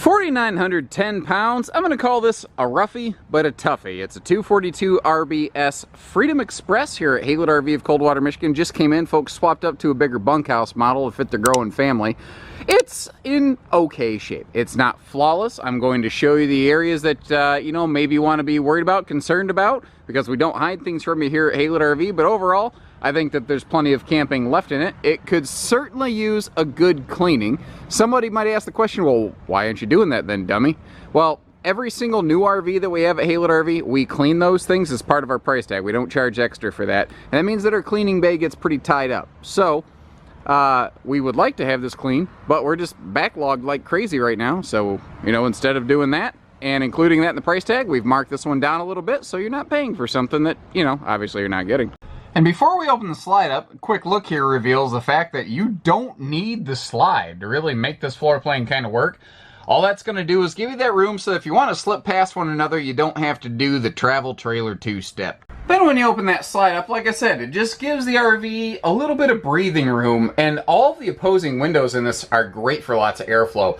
4,910 pounds. I'm going to call this a roughie, but a toughie. It's a 242 RBS Freedom Express here at Haylet RV of Coldwater, Michigan. Just came in. Folks swapped up to a bigger bunkhouse model to fit their growing family. It's in okay shape. It's not flawless. I'm going to show you the areas that, you know, maybe you want to be worried about, concerned about, because we don't hide things from you here at Haylet RV, but overall, I think that there's plenty of camping left in it. It could certainly use a good cleaning. Somebody might ask the question, well, why aren't you doing that then, dummy? Well, every single new RV that we have at Haylet RV, we clean those things as part of our price tag. We don't charge extra for that. And that means that our cleaning bay gets pretty tied up. So, we would like to have this clean, but we're just backlogged like crazy right now. So, you know, instead of doing that and including that in the price tag, we've marked this one down a little bit so you're not paying for something that, you know, obviously you're not getting. And before we open the slide up, a quick look here reveals the fact that you don't need the slide to really make this floor plan kind of work. All that's going to do is give you that room so if you want to slip past one another, you don't have to do the travel trailer two-step. Then when you open that slide up, like I said, it just gives the RV a little bit of breathing room, and all the opposing windows in this are great for lots of airflow.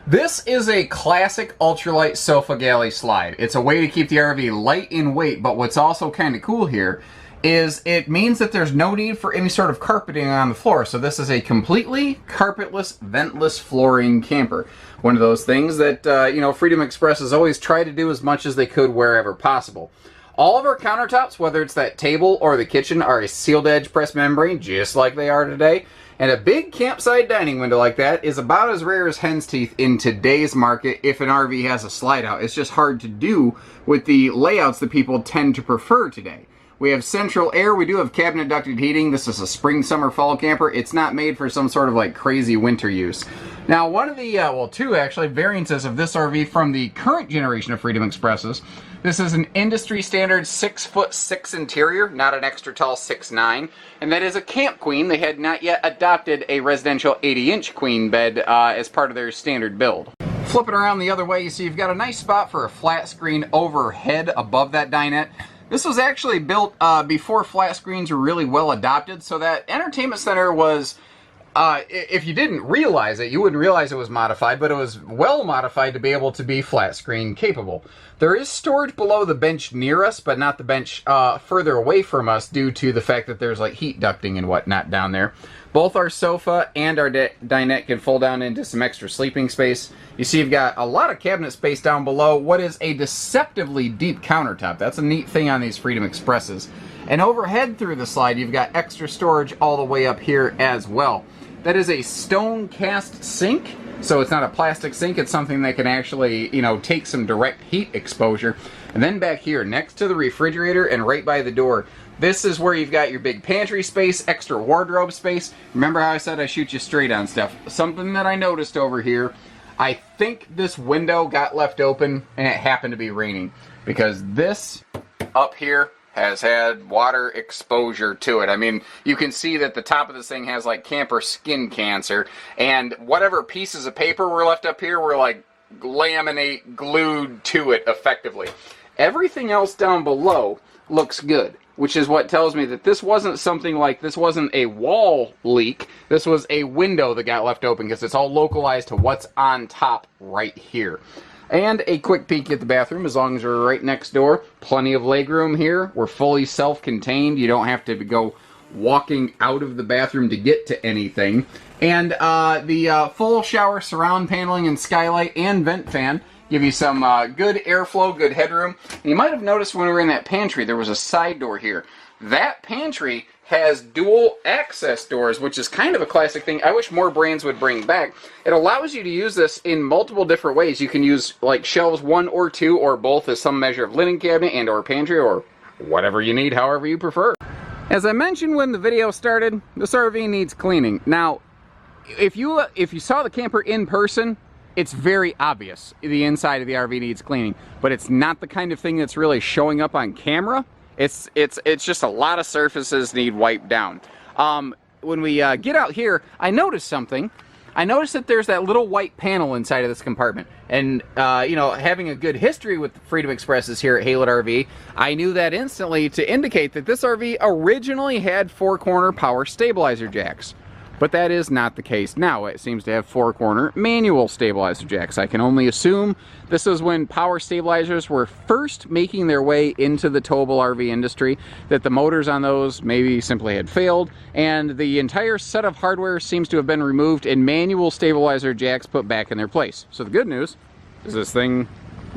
This is a classic ultralight sofa galley slide. It's a way to keep the RV light in weight, but what's also kind of cool here is it means that there's no need for any sort of carpeting on the floor. So this is a completely carpetless, ventless flooring camper. One of those things that, you know, Freedom Express has always tried to do as much as they could wherever possible. All of our countertops, whether it's that table or the kitchen, are a sealed edge pressed membrane, just like they are today. And a big campsite dining window like that is about as rare as hen's teeth in today's market if an RV has a slide out. It's just hard to do with the layouts that people tend to prefer today. We have central air. We do have cabinet ducted heating. This is a spring, summer, fall camper. It's not made for some sort of like crazy winter use. Now, one of the, well, two actually, variances of this RV from the current generation of Freedom Expresses. This is an industry standard 6'6" interior, not an extra tall 6'9", and that is a camp queen. They had not yet adopted a residential 80-inch queen bed as part of their standard build. Flipping around the other way, you see you've got a nice spot for a flat screen overhead above that dinette. This was actually built before flat screens were really well adopted, so that entertainment center was, if you didn't realize it, you wouldn't realize it was modified, but it was well modified to be able to be flat screen capable. There is storage below the bench near us, but not the bench further away from us due to the fact that there's like heat ducting and whatnot down there. Both our sofa and our dinette can fold down into some extra sleeping space. You see you've got a lot of cabinet space down below what is a deceptively deep countertop. That's a neat thing on these Freedom Expresses. And overhead through the slide, you've got extra storage all the way up here as well. That is a stone cast sink, so it's not a plastic sink. It's something that can actually, you know, take some direct heat exposure. And then back here, next to the refrigerator and right by the door, this is where you've got your big pantry space, extra wardrobe space. Remember how I said I shoot you straight on stuff? Something that I noticed over here, I think this window got left open and it happened to be raining, because this up here has had water exposure to it. I mean, you can see that the top of this thing has like camper skin cancer, and whatever pieces of paper were left up here were like laminate glued to it effectively. Everything else down below looks good, which is what tells me that this wasn't something like, this wasn't a wall leak, this was a window that got left open, because it's all localized to what's on top right here. And a quick peek at the bathroom, as long as we're right next door. Plenty of legroom here. We're fully self-contained. You don't have to go walking out of the bathroom to get to anything. And the full shower surround paneling and skylight and vent fan give you some good airflow, good headroom. And you might have noticed when we were in that pantry, there was a side door here. That pantry has dual access doors, which is kind of a classic thing I wish more brands would bring back. It allows you to use this in multiple different ways. You can use like shelves 1 or 2 or both as some measure of linen cabinet and or pantry, or whatever you need, however you prefer. As I mentioned when the video started, this RV needs cleaning. Now, if you saw the camper in person, it's very obvious the inside of the RV needs cleaning, but it's not the kind of thing that's really showing up on camera. It's just a lot of surfaces need wiped down. When we get out here, I noticed something. I noticed that there's that little white panel inside of this compartment. And, you know, having a good history with Freedom Expresses here at Haylet RV, I knew that instantly to indicate that this RV originally had 4-corner power stabilizer jacks. but that is not the case now. It seems to have 4-corner manual stabilizer jacks. I can only assume this is when power stabilizers were first making their way into the towable RV industry, that the motors on those maybe simply had failed, and the entire set of hardware seems to have been removed and manual stabilizer jacks put back in their place. So the good news is this thing,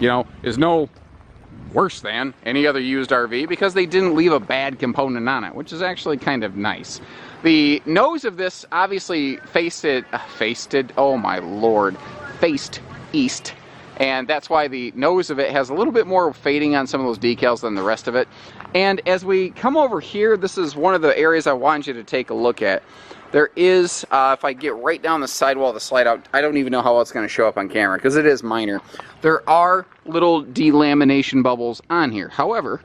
you know, is no worse than any other used RV because they didn't leave a bad component on it, which is actually kind of nice. The nose of this obviously faced east, and that's why the nose of it has a little bit more fading on some of those decals than the rest of it. And as we come over here, this is one of the areas I want you to take a look at. There is, if I get right down the sidewall of the slide out, I don't even know how it's going to show up on camera because it is minor. There are little delamination bubbles on here. However,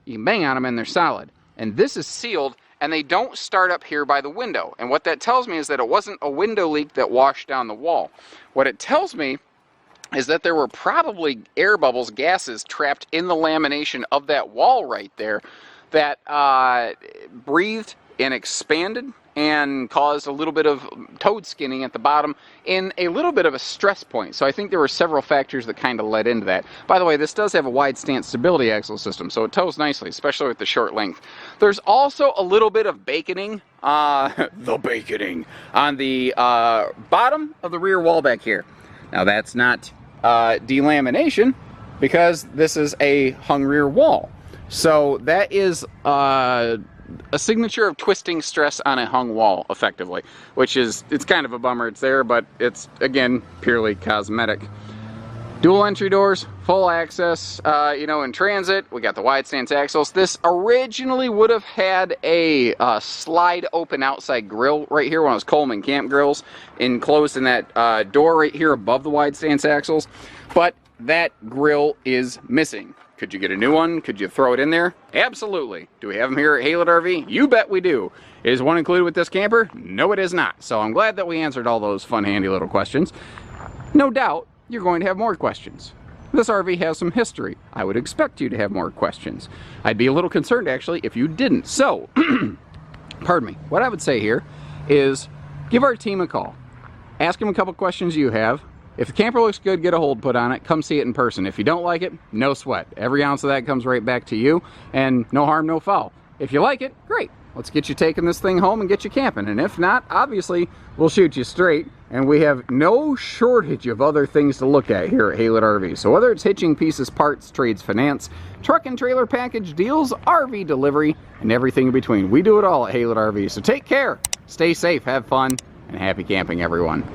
you can bang on them and they're solid. And this is sealed, and they don't start up here by the window. And what that tells me is that it wasn't a window leak that washed down the wall. What it tells me is that there were probably air bubbles, gases, trapped in the lamination of that wall right there that breathed and expanded and caused a little bit of toad skinning at the bottom in a little bit of a stress point. So I think there were several factors that kind of led into that. By the way, this does have a wide stance stability axle system, so it tows nicely, especially with the short length. There's also a little bit of baconing, on the bottom of the rear wall back here. Now that's not delamination because this is a hung rear wall. So that is a signature of twisting stress on a hung wall, effectively, which is, it's kind of a bummer it's there, but it's, again, purely cosmetic. Dual entry doors, full access, you know, in transit. We got the wide stance axles. This originally would have had a slide open outside grill right here, one of those Coleman camp grills, enclosed in that door right here above the wide stance axles, but that grill is missing. Could you get a new one? Could you throw it in there? Absolutely. Do we have them here at Haylett RV? You bet we do. Is one included with this camper? No, it is not. So I'm glad that we answered all those fun, handy little questions. No doubt you're going to have more questions. This RV has some history. I would expect you to have more questions. I'd be a little concerned, actually, if you didn't. So, pardon me. What I would say here is give our team a call. Ask them a couple questions you have. If the camper looks good, get a hold put on it. Come see it in person. If you don't like it, no sweat. Every ounce of that comes right back to you, and no harm, no foul. If you like it, great. Let's get you taking this thing home and get you camping. And if not, obviously, we'll shoot you straight. And we have no shortage of other things to look at here at Haylett RV. So whether it's hitching pieces, parts, trades, finance, truck and trailer package deals, RV delivery, and everything in between, we do it all at Haylett RV. So take care, stay safe, have fun, and happy camping, everyone.